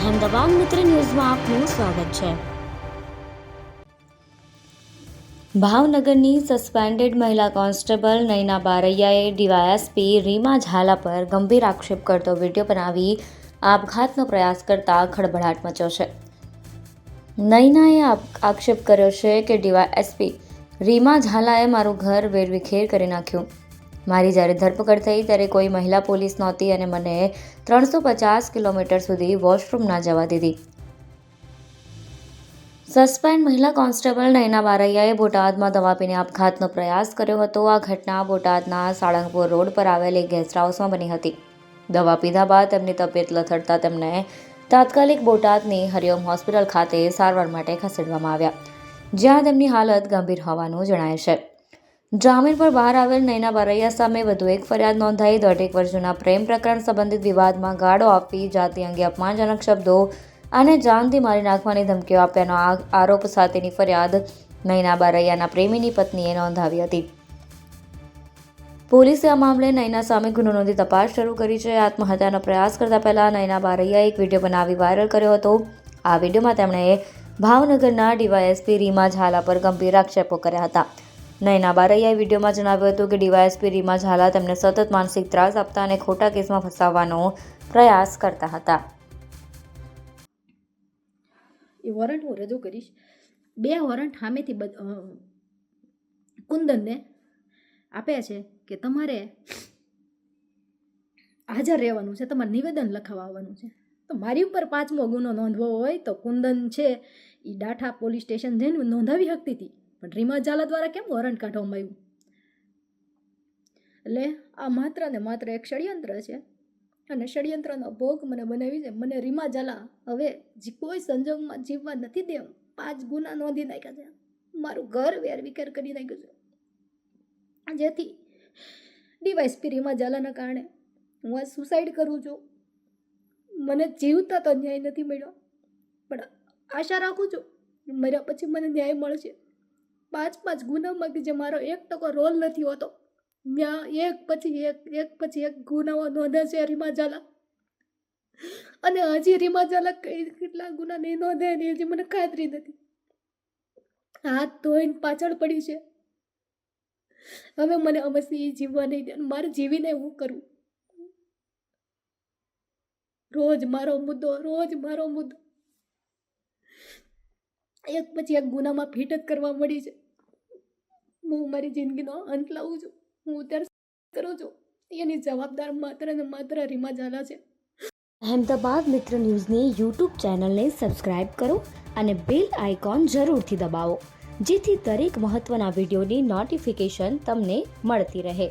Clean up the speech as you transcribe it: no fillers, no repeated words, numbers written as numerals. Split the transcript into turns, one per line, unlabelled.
અહેમદાબાદ મિત્ર ન્યૂઝમાં આપનું સ્વાગત છે। ભાવનગરની સસ્પેન્ડેડ મહિલા કોન્સ્ટેબલ નયના બારૈયાએ ડીવાયએસપી રીમા ઝાલા પર ગંભીર આક્ષેપ કરતો વિડીયો બનાવી આપઘાતનો પ્રયાસ કરતા ખળભળાટ મચ્યો છે। નયનાએ આક્ષેપ કર્યો છે કે ડીવાયએસપી રીમા ઝાલાએ મારું ઘર વેરવિખેર કરી નાખ્યું। મારી જ્યારે ધરપકડ થઈ ત્યારે કોઈ મહિલા પોલીસ નહોતી અને મને 350 કિલોમીટર સુધી વોશરૂમ ના જવા દીધી। સસ્પેન્ડ મહિલા કોન્સ્ટેબલ નયના બારૈયાએ બોટાદમાં દવા પીને આપઘાતનો પ્રયાસ કર્યો હતો। આ ઘટના બોટાદના સાળંગપુર રોડ પર આવેલ એક ગેસ્ટ હાઉસમાં બની હતી। દવા પીધા બાદ તેમની તબિયત લથડતા તેમને તાત્કાલિક બોટાદની હરિઓમ હોસ્પિટલ ખાતે સારવાર માટે ખસેડવામાં આવ્યા, જ્યાં તેમની હાલત ગંભીર હોવાનું જણાય છે। જામીન પર બહાર આવેલ નયના બારૈયા સામે વધુ એક ફરિયાદ નોંધાઈ। 1.5 વર્ષ જૂના પ્રેમ પ્રકરણ સંબંધિત વિવાદમાં ગાળો આપી જાતિ અંગે અપમાનજનક શબ્દો અને જાનથી મારી નાખવાની ધમકીઓ આપ્યાનો આરોપ સાથેની ફરિયાદ નયના બારૈયાના પ્રેમીની પત્નીએ નોંધાવી હતી। પોલીસે આ મામલે નયના સામે ગુનો નોંધી તપાસ શરૂ કરી છે। આત્મહત્યાનો પ્રયાસ કરતા પહેલા નયના બારૈયાએ એક વિડીયો બનાવી વાયરલ કર્યો હતો। આ વિડીયોમાં તેમણે ભાવનગરના ડીવાયએસપી રીમા ઝાલા પર ગંભીર આક્ષેપો કર્યા હતા। નયના બારૈયાએ વિડીયોમાં જણાવ્યું હતું કે ડીવાયએસપી રીમા ઝાલા તેમને સતત માનસિક ત્રાસ આપતા અને ખોટા કેસમાં ફસાવવાનો પ્રયાસ કરતા હતા।
એ વોરંટ હું રજૂ કરીશ। 2 વોરંટ સામેથી કુંદનને આપ્યા છે કે તમારે હાજર રહેવાનું છે, તમારે નિવેદન લખાવવા આવવાનું છે। તો મારી ઉપર 5મો ગુનો નોંધવો હોય તો કુંદન છે એ ડાઠા પોલીસ સ્ટેશન જઈને નોંધાવી શકતી હતી, પણ રીમા ઝાલા દ્વારા કેમ વોરંટ કાઢવામાં આવ્યું? એટલે આ માત્ર ને માત્ર એક ષડયંત્ર છે અને ષડયંત્રનો ભોગ મને બનાવી છે। મને રીમા ઝાલા હવે કોઈ સંજોગમાં જીવવા નથી દેવા। 5 ગુના નોંધી નાખ્યા છે, મારું ઘર વેરવિખેર કરી નાખ્યું છે, જેથી ડીવાયએસપી રીમા ઝાલાના કારણે હું આ સુસાઇડ કરું છું। મને જીવતા તો ન્યાય નથી મળ્યો, પણ આશા રાખું છું મર્યા પછી મને ન્યાય મળશે। 5 ગુનામાં કે જે મારો 1% રોલ નથી હોતો, ત્યાં એક પછી એક ગુનાઓ નોંધે છે રીમા ઝાલા, અને હજી રીમા ઝાલા કેટલા ગુના નહીં નોંધે એની હજી મને ખાતરી નથી। હાથ ધોઈને પાછળ પડી છે, હવે મને અવશ્ય જીવવા નહીં દે, મારે જીવીને હું કરું? રોજ મારો મુદ્દો એક પછી એક ગુનામાં ફિટ જ કરવા મળી છે। હું મારી જિંદગીનો અંત લાવું છું, હું અત્યારે કરું છું, એની જવાબદાર માત્ર ને માત્ર રીમા ઝાલા છે।
અહેમદાબાદ મિત્ર ન્યૂઝની યુટ્યુબ ચેનલને સબસ્ક્રાઇબ કરો અને બેલ આઇકોન જરૂરથી દબાવો, જેથી દરેક મહત્ત્વના વિડીયોની નોટિફિકેશન તમને મળતી રહે।